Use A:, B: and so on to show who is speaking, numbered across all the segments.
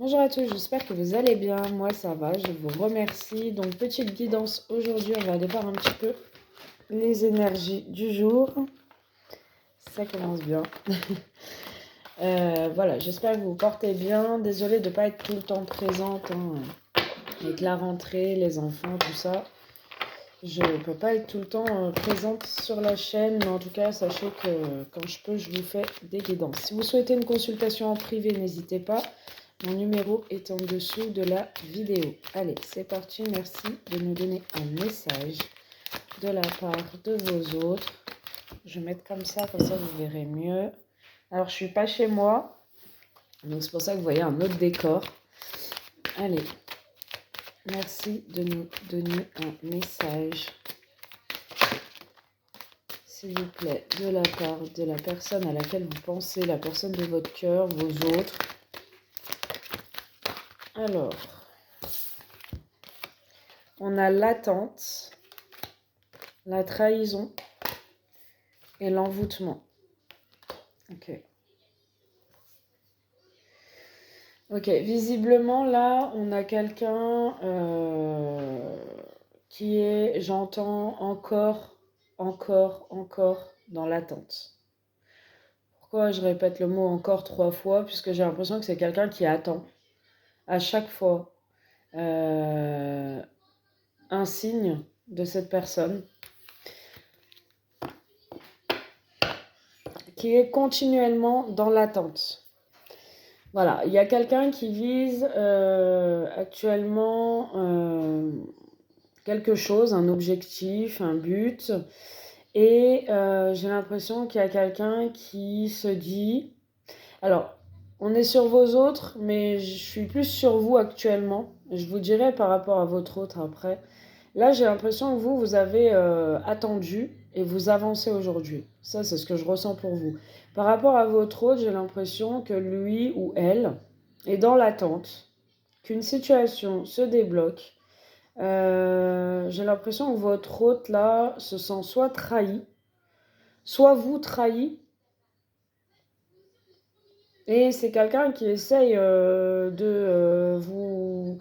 A: Bonjour à tous, j'espère que vous allez bien. Moi, ça va, je vous remercie. Donc, petite guidance aujourd'hui, on va aller voir un petit peu les énergies du jour. Ça commence bien. Voilà, j'espère que vous vous portez bien. Désolée de ne pas être tout le temps présente avec la rentrée, les enfants, tout ça. Je ne peux pas être tout le temps présente sur la chaîne, mais en tout cas, sachez que quand je peux, je vous fais des guidances. Si vous souhaitez une consultation en privé, n'hésitez pas. Mon numéro est en dessous de la vidéo. Allez, c'est parti. Merci de me donner un message de la part de vos autres. Je vais mettre comme ça vous verrez mieux. Alors, je suis pas chez moi, donc c'est pour ça que vous voyez un autre décor. Allez, merci de nous donner un message, s'il vous plaît, de la part de la personne à laquelle vous pensez, la personne de votre cœur, vos autres. Alors, on a l'attente, la trahison et l'envoûtement. Ok, visiblement là, on a quelqu'un qui est, j'entends, encore dans l'attente. Pourquoi je répète le mot encore 3 fois? Puisque j'ai l'impression que c'est quelqu'un qui attend à chaque fois un signe de cette personne, qui est continuellement dans l'attente. Voilà, il y a quelqu'un qui vise actuellement quelque chose, un objectif, un but. Et j'ai l'impression qu'il y a quelqu'un qui se dit... Alors, on est sur vos autres, mais je suis plus sur vous actuellement. Je vous dirai par rapport à votre autre après. Là, j'ai l'impression que vous avez attendu et vous avancez aujourd'hui. Ça, c'est ce que je ressens pour vous. Par rapport à votre autre, j'ai l'impression que lui ou elle est dans l'attente, qu'une situation se débloque. J'ai l'impression que votre hôte là se sent soit trahi, soit vous trahi. Et c'est quelqu'un qui essaye de vous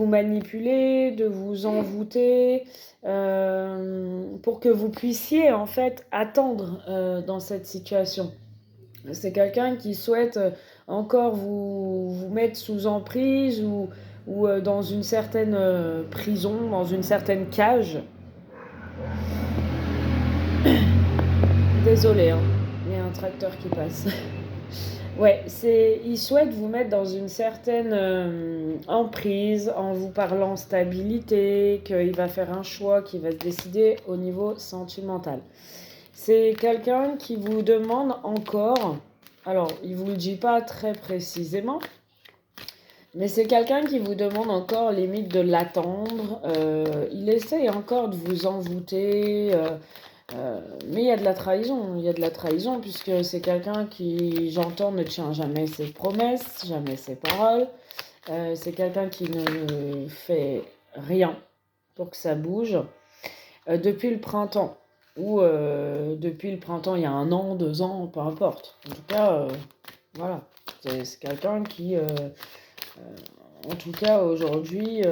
A: manipuler, de vous envoûter, pour que vous puissiez en fait attendre dans cette situation. C'est quelqu'un qui souhaite encore vous mettre sous emprise ou dans une certaine prison, dans une certaine cage. Désolée, hein, il y a un tracteur qui passe. Ouais, il souhaite vous mettre dans une certaine emprise en vous parlant stabilité, qu'il va faire un choix, qu'il va se décider au niveau sentimental. C'est quelqu'un qui vous demande encore, alors il ne vous le dit pas très précisément, mais c'est quelqu'un qui vous demande encore limite de l'attendre. Il essaye encore de vous envoûter. Mais il y a de la trahison, puisque c'est quelqu'un qui, j'entends, ne tient jamais ses promesses, jamais ses paroles. C'est quelqu'un qui ne fait rien pour que ça bouge. Depuis le printemps, ou depuis le printemps, il y a 1 an, 2 ans, peu importe. En tout cas, voilà, c'est quelqu'un qui, en tout cas aujourd'hui,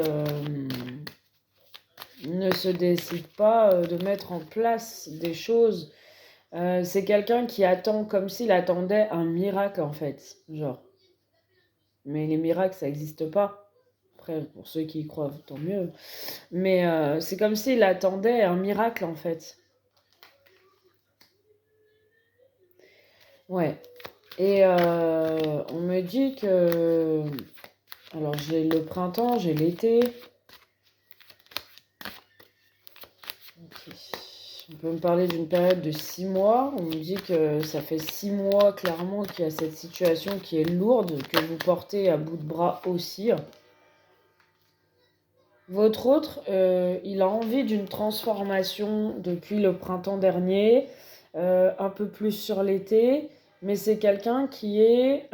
A: ne se décide pas de mettre en place des choses. C'est quelqu'un qui attend comme s'il attendait un miracle en fait, genre. Mais les miracles, ça n'existe pas. Après, pour ceux qui y croient, tant mieux. Mais c'est comme s'il attendait un miracle en fait. Ouais. Et on me dit que... Alors j'ai le printemps, j'ai l'été. Ok. On peut me parler d'une période de 6 mois. On me dit que ça fait 6 mois clairement qu'il y a cette situation qui est lourde, que vous portez à bout de bras aussi. Votre autre, il a envie d'une transformation depuis le printemps dernier, un peu plus sur l'été, mais c'est quelqu'un qui est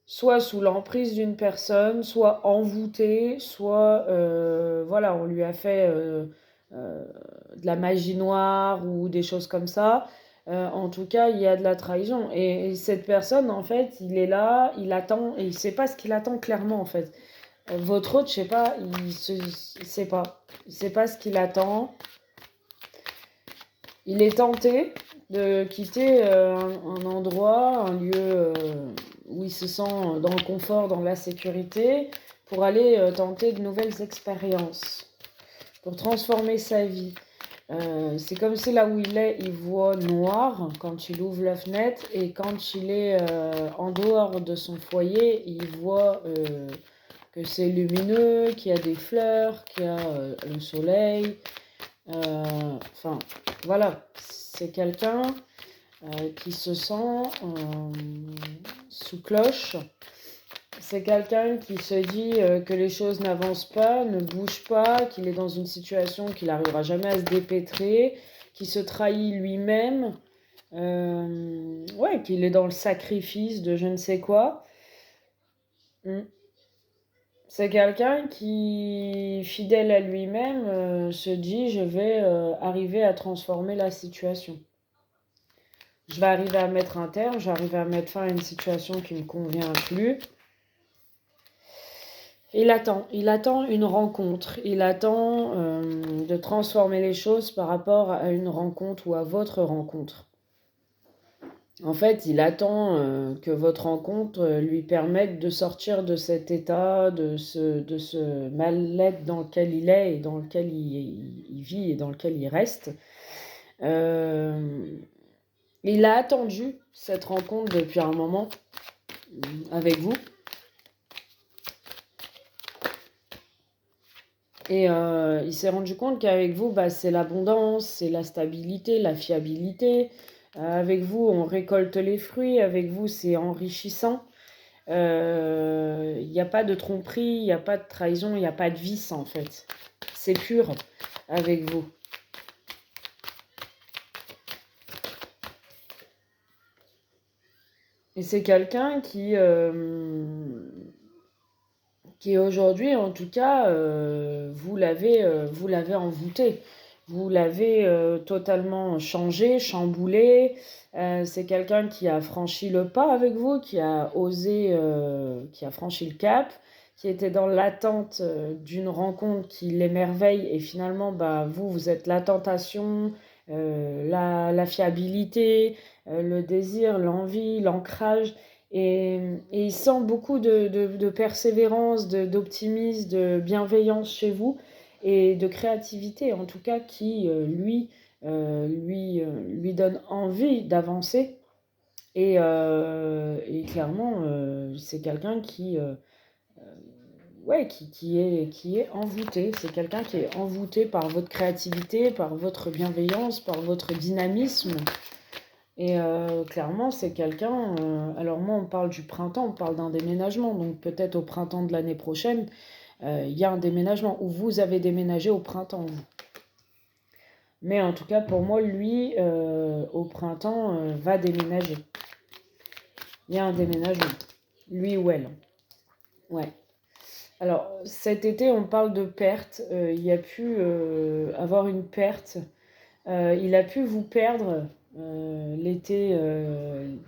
A: soit sous l'emprise d'une personne, soit envoûté, soit voilà, on lui a fait de la magie noire ou des choses comme ça. En tout cas, il y a de la trahison. Et cette personne, en fait, il est là, il attend, et il sait pas ce qu'il attend clairement, en fait. Votre autre, je sais pas, il sait pas. Il sait pas ce qu'il attend. Il est tenté de quitter un endroit, un lieu où il se sent dans le confort, dans la sécurité, pour aller tenter de nouvelles expériences, pour transformer sa vie. C'est comme si là où il est, il voit noir quand il ouvre la fenêtre, et quand il est en dehors de son foyer, il voit que c'est lumineux, qu'il y a des fleurs, qu'il y a le soleil. Enfin, voilà, c'est quelqu'un qui se sent sous cloche. C'est quelqu'un qui se dit que les choses n'avancent pas, ne bougent pas, qu'il est dans une situation qu'il n'arrivera jamais à se dépêtrer, qui se trahit lui-même, ouais, qu'il est dans le sacrifice de je ne sais quoi. Mm. C'est quelqu'un qui, fidèle à lui-même, se dit je vais arriver à transformer la situation. Je vais arriver à mettre un terme, je vais arriver à mettre fin à une situation qui ne me convient plus. Il attend une rencontre, il attend de transformer les choses par rapport à une rencontre ou à votre rencontre. En fait, il attend que votre rencontre lui permette de sortir de cet état, de ce mal-être dans lequel il est et dans lequel il vit et dans lequel il reste. Il a attendu cette rencontre depuis un moment avec vous. Et il s'est rendu compte qu'avec vous, c'est l'abondance, c'est la stabilité, la fiabilité. Avec vous, on récolte les fruits. Avec vous, c'est enrichissant. Il n'y a pas de tromperie, il n'y a pas de trahison, il n'y a pas de vice, en fait. C'est pur avec vous. Et c'est quelqu'un qui aujourd'hui, en tout cas, vous l'avez envoûté. Vous l'avez totalement changé, chamboulé. C'est quelqu'un qui a franchi le pas avec vous, qui a osé, qui a franchi le cap, qui était dans l'attente d'une rencontre qui l'émerveille. Et finalement, vous êtes la tentation, la fiabilité, le désir, l'envie, l'ancrage. Et il sent beaucoup de persévérance, d'optimisme, de bienveillance chez vous et de créativité, en tout cas, qui lui donne envie d'avancer. Et clairement, c'est quelqu'un ouais, qui est envoûté. C'est quelqu'un qui est envoûté par votre créativité, par votre bienveillance, par votre dynamisme. Et clairement, c'est quelqu'un... alors moi, on parle du printemps, on parle d'un déménagement. Donc peut-être au printemps de l'année prochaine, il y a un déménagement, où vous avez déménagé au printemps, vous. Mais en tout cas, pour moi, lui, au printemps, va déménager. Il y a un déménagement. Lui ou elle. Ouais. Alors, cet été, on parle de perte. Il y a pu avoir une perte. Il a pu vous perdre l'été,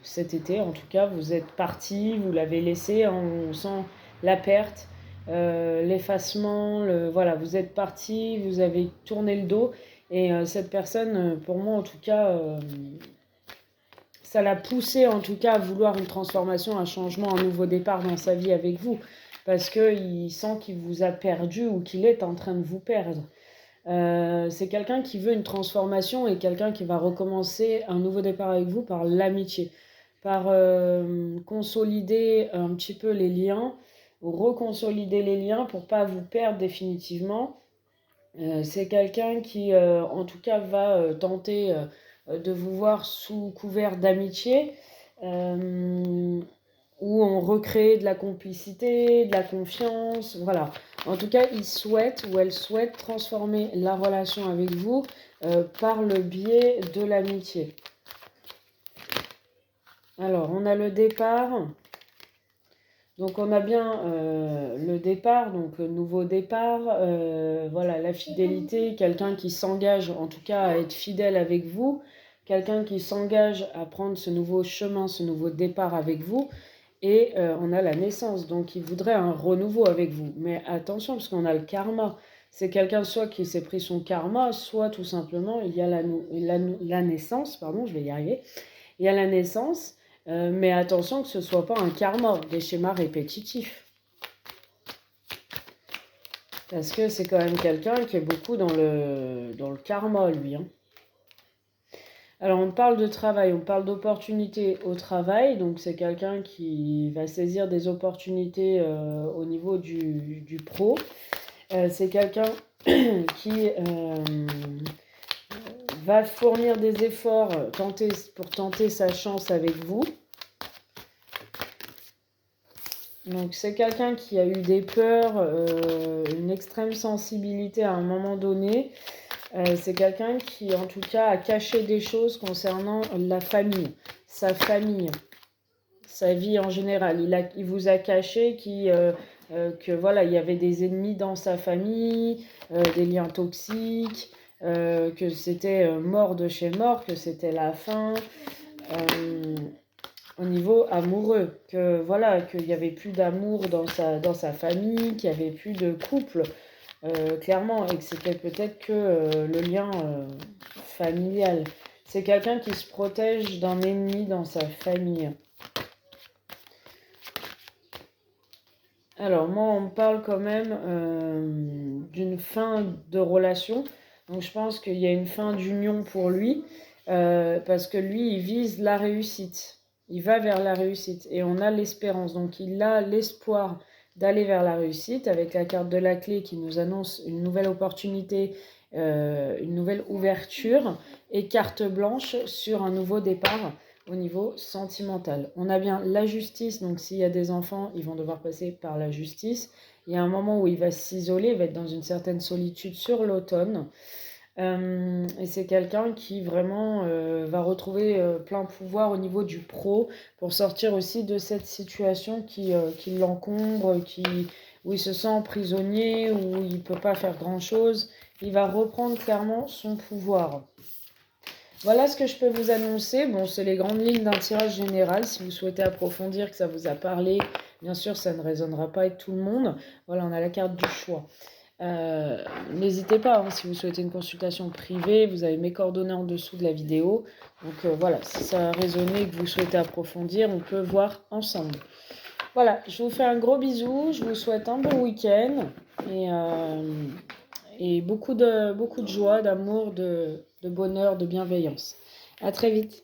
A: cet été. En tout cas, vous êtes parti, vous l'avez laissé. On sent la perte, l'effacement. Voilà, vous êtes parti, vous avez tourné le dos. Et cette personne, pour moi en tout cas, ça l'a poussé en tout cas à vouloir une transformation, un changement, un nouveau départ dans sa vie avec vous. Parce qu'il sent qu'il vous a perdu ou qu'il est en train de vous perdre. C'est quelqu'un qui veut une transformation et quelqu'un qui va recommencer un nouveau départ avec vous par l'amitié, par consolider un petit peu les liens, reconsolider les liens pour pas vous perdre définitivement. C'est quelqu'un qui, en tout cas, va tenter de vous voir sous couvert d'amitié, où on recrée de la complicité, de la confiance, voilà. En tout cas, il souhaite ou elle souhaite transformer la relation avec vous par le biais de l'amitié. Alors, on a le départ. Donc, on a bien le départ, donc le nouveau départ, voilà, la fidélité, quelqu'un qui s'engage en tout cas à être fidèle avec vous, quelqu'un qui s'engage à prendre ce nouveau chemin, ce nouveau départ avec vous. Et on a la naissance, donc il voudrait un renouveau avec vous. Mais attention, parce qu'on a le karma. C'est quelqu'un soit qui s'est pris son karma, soit tout simplement il y a la naissance, pardon, je vais y arriver. Il y a la naissance, mais attention que ce ne soit pas un karma, des schémas répétitifs. Parce que c'est quand même quelqu'un qui est beaucoup dans le karma, lui. Hein. Alors, on parle de travail, on parle d'opportunités au travail. Donc, c'est quelqu'un qui va saisir des opportunités au niveau du pro. C'est quelqu'un qui va fournir des efforts pour tenter sa chance avec vous. Donc, c'est quelqu'un qui a eu des peurs, une extrême sensibilité à un moment donné. C'est quelqu'un qui, en tout cas, a caché des choses concernant la famille, sa famille, sa vie en général. Il vous a caché que voilà, il y avait des ennemis dans sa famille, des liens toxiques, que c'était mort de chez mort, que c'était la fin. Au niveau amoureux, que voilà, qu'il n'y avait plus d'amour dans sa famille, qu'il n'y avait plus de couple. Clairement, et que c'était peut-être que le lien familial. C'est quelqu'un qui se protège d'un ennemi dans sa famille. Alors, moi, on me parle quand même d'une fin de relation. Donc, je pense qu'il y a une fin d'union pour lui, parce que lui, il vise la réussite. Il va vers la réussite et on a l'espérance. Donc, il a l'espoir d'aller vers la réussite avec la carte de la clé qui nous annonce une nouvelle opportunité, une nouvelle ouverture et carte blanche sur un nouveau départ au niveau sentimental. On a bien la justice, donc s'il y a des enfants, ils vont devoir passer par la justice. Il y a un moment où il va s'isoler, il va être dans une certaine solitude sur l'automne. Et c'est quelqu'un qui vraiment va retrouver plein pouvoir au niveau du pro pour sortir aussi de cette situation qui l'encombre, où il se sent prisonnier, où il ne peut pas faire grand-chose. Il va reprendre clairement son pouvoir. Voilà ce que je peux vous annoncer. Bon, c'est les grandes lignes d'un tirage général. Si vous souhaitez approfondir, que ça vous a parlé, bien sûr, ça ne résonnera pas avec tout le monde. Voilà, on a la carte du choix. N'hésitez pas, hein, si vous souhaitez une consultation privée, vous avez mes coordonnées en dessous de la vidéo. Donc voilà, si ça a résonné et que vous souhaitez approfondir, on peut voir ensemble. Voilà, je vous fais un gros bisou, je vous souhaite un bon week-end et beaucoup de joie, d'amour, de bonheur, de bienveillance. À très vite.